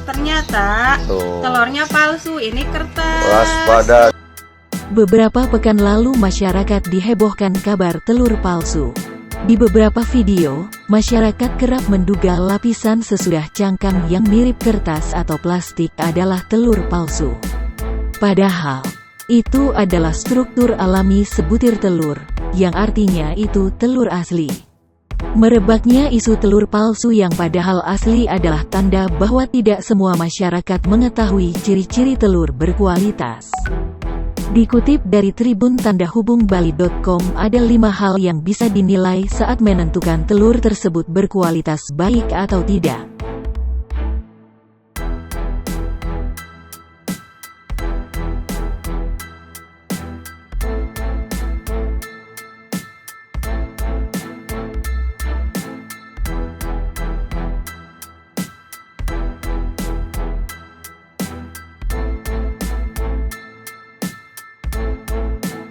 Ternyata telurnya palsu, ini kertas. Waspada. Beberapa pekan lalu masyarakat dihebohkan kabar telur palsu. Di beberapa video, masyarakat kerap menduga lapisan sesudah cangkang yang mirip kertas atau plastik adalah telur palsu. Padahal, itu adalah struktur alami sebutir telur, yang artinya itu telur asli. Merebaknya isu telur palsu yang padahal asli adalah tanda bahwa tidak semua masyarakat mengetahui ciri-ciri telur berkualitas. Dikutip dari Tribun Tandahubungbali.com, ada 5 hal yang bisa dinilai saat menentukan telur tersebut berkualitas baik atau tidak.